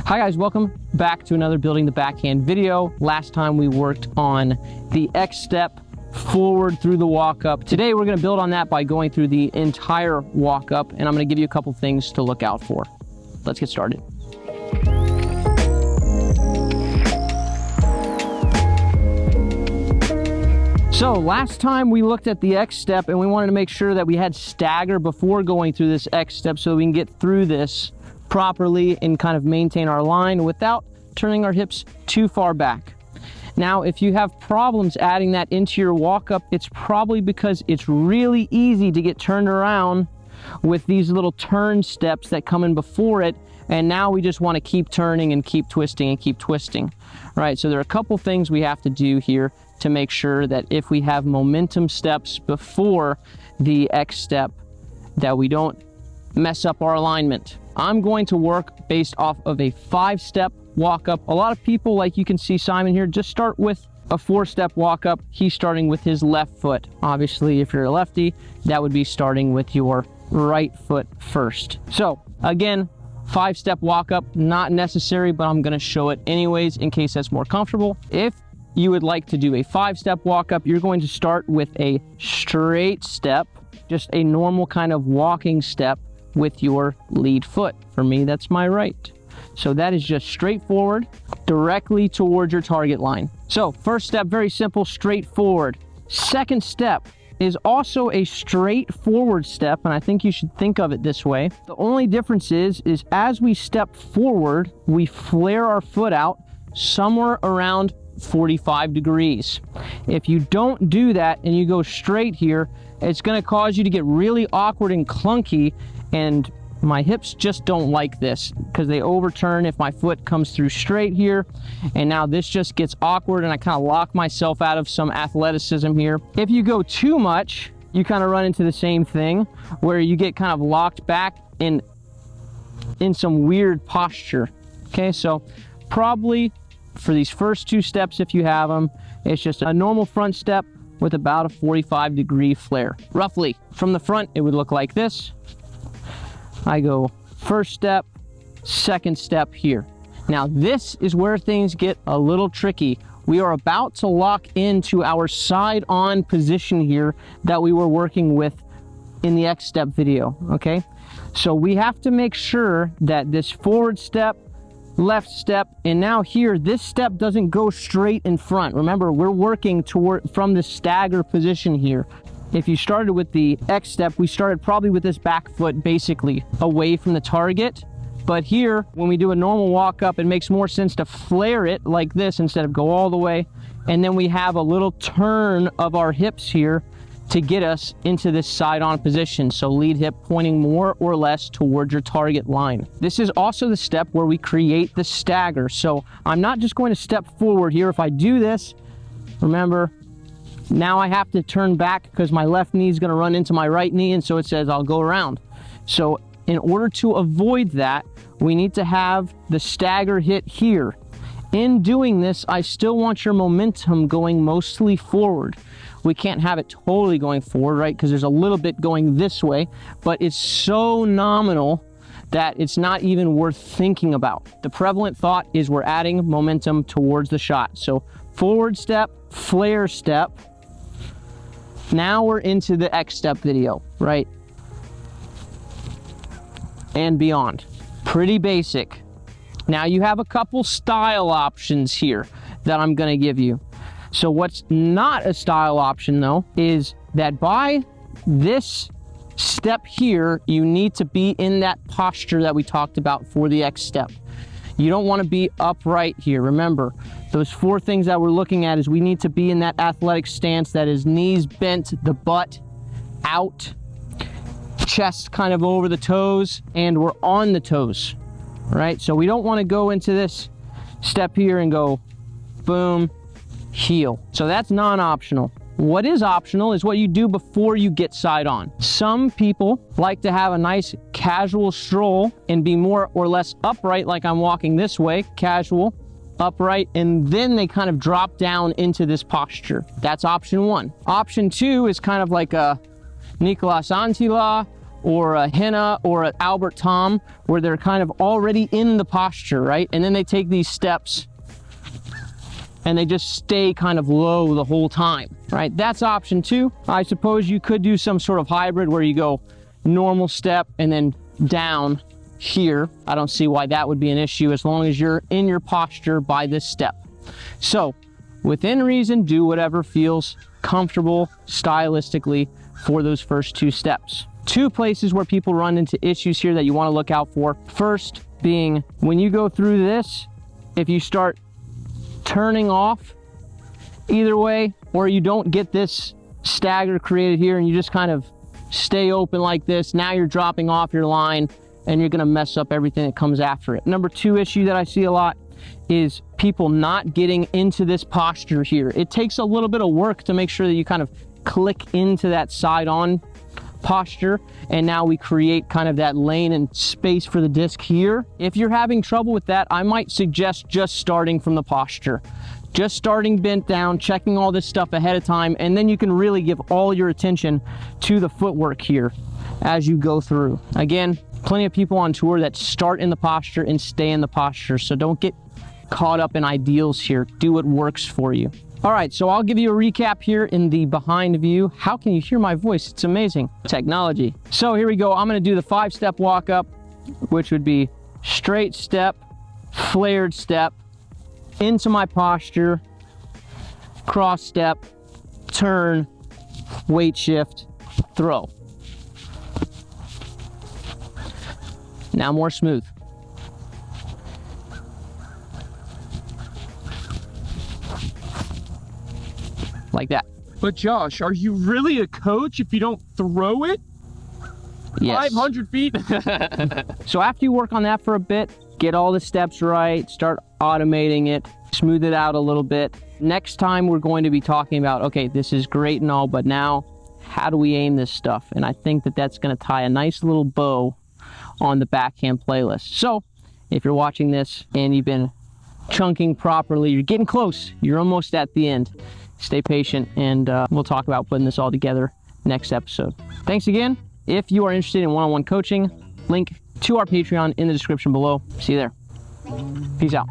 Hi guys, welcome back to another Building the Backhand video. Last time we worked on the X step forward through the walk up. Today we're going to build on that by going through the entire walk up, and I'm going to give you a couple things to look out for. Let's get started. So last time we looked at the X step and we wanted to make sure that we had stagger before going through this X step so we can get through this properly and kind of maintain our line without turning our hips too far back. Now, if you have problems adding that into your walk up, it's probably because it's really easy to get turned around with these little turn steps that come in before it. And now we just want to keep turning and keep twisting and keep twisting, right? So there are a couple things we have to do here to make sure that if we have momentum steps before the X step, that we don't mess up our alignment. I'm going to work based off of a 5-step walk up. A lot of people, like you can see Simon here, just start with a 4-step walk up. He's starting with his left foot. Obviously, if you're a lefty, that would be starting with your right foot first. So again, 5-step walk up, not necessary, but I'm gonna show it anyways in case that's more comfortable. If you would like to do a 5-step walk up, you're going to start with a straight step, just a normal kind of walking step with your lead foot. For me, that's my right. So that is just straightforward, directly towards your target line. So first step, very simple, straightforward. Second step is also a straightforward step, and I think you should think of it this way. The only difference is as we step forward, we flare our foot out somewhere around 45 degrees. If you don't do that and you go straight here, it's going to cause you to get really awkward and clunky, and my hips just don't like this because they overturn if my foot comes through straight here, and now this just gets awkward and I kind of lock myself out of some athleticism here. If you go too much, you kind of run into the same thing where you get kind of locked back in some weird posture. Okay, so probably for these first 2 steps, if you have them, it's just a normal front step with about a 45-degree flare. Roughly from the front, it would look like this. I go first step, second step here. Now this is where things get a little tricky. We are about to lock into our side-on position here that we were working with in the X step video, okay? So we have to make sure that this forward step, left step, and now here, this step doesn't go straight in front. Remember, we're working from the stagger position here. If you started with the X step, we started probably with this back foot basically away from the target. But here, when we do a normal walk up, it makes more sense to flare it like this instead of go all the way. And then we have a little turn of our hips here to get us into this side-on position. So lead hip pointing more or less towards your target line. This is also the step where we create the stagger. So I'm not just going to step forward here. If I do this, remember, now I have to turn back because my left knee is going to run into my right knee, and so it says I'll go around. So in order to avoid that, we need to have the stagger hit here. In doing this, I still want your momentum going mostly forward. We can't have it totally going forward, right? Because there's a little bit going this way, but it's so nominal that it's not even worth thinking about. The prevalent thought is we're adding momentum towards the shot. So forward step, flare step. Now we're into the X step video, right? And beyond. Pretty basic. Now you have a couple style options here that I'm gonna give you. So what's not a style option though, is that by this step here, you need to be in that posture that we talked about for the X step. You don't want to be upright here. Remember, those 4 things that we're looking at is we need to be in that athletic stance that is knees bent, the butt out, chest kind of over the toes, and we're on the toes, right? So we don't want to go into this step here and go boom, heel. So that's non-optional. What is optional is what you do before you get side on. Some people like to have a nice casual stroll and be more or less upright, like I'm walking this way, casual, upright, and then they kind of drop down into this posture. That's option 1. Option 2 is kind of like a Nicolas Antila or a Henna or an Albert Tom, where they're kind of already in the posture, right? And then they take these steps and they just stay kind of low the whole time, right? That's option 2. I suppose you could do some sort of hybrid where you go normal step and then down here. I don't see why that would be an issue as long as you're in your posture by this step. So within reason, do whatever feels comfortable stylistically for those first 2 steps. 2 places where people run into issues here that you want to look out for. First being when you go through this, if you start turning off either way, or you don't get this stagger created here and you just kind of stay open like this, now you're dropping off your line and you're going to mess up everything that comes after it. Number 2 issue that I see a lot is people not getting into this posture here. It takes a little bit of work to make sure that you kind of click into that side on posture, and now we create kind of that lane and space for the disc here. If you're having trouble with that, I might suggest just starting from the posture. Just starting bent down, checking all this stuff ahead of time, and then you can really give all your attention to the footwork here as you go through. Again, plenty of people on tour that start in the posture and stay in the posture, so don't get caught up in ideals here. Do what works for you. All right, so I'll give you a recap here in the behind view. How can you hear my voice? It's amazing technology. So here we go. I'm going to do the 5-step walk up, which would be straight step, flared step, into my posture, cross step, turn, weight shift, throw. Now more smooth. Like that. But Josh, are you really a coach if you don't throw it? Yes. 500 feet? So after you work on that for a bit, get all the steps right, start automating it, smooth it out a little bit. Next time we're going to be talking about, okay, this is great and all, but now how do we aim this stuff? And I think that that's going to tie a nice little bow on the backhand playlist. So if you're watching this and you've been chunking properly, you're getting close, you're almost at the end. Stay patient, and we'll talk about putting this all together next episode. Thanks again. If you are interested in one-on-one coaching, link to our Patreon in the description below. See you there. Peace out.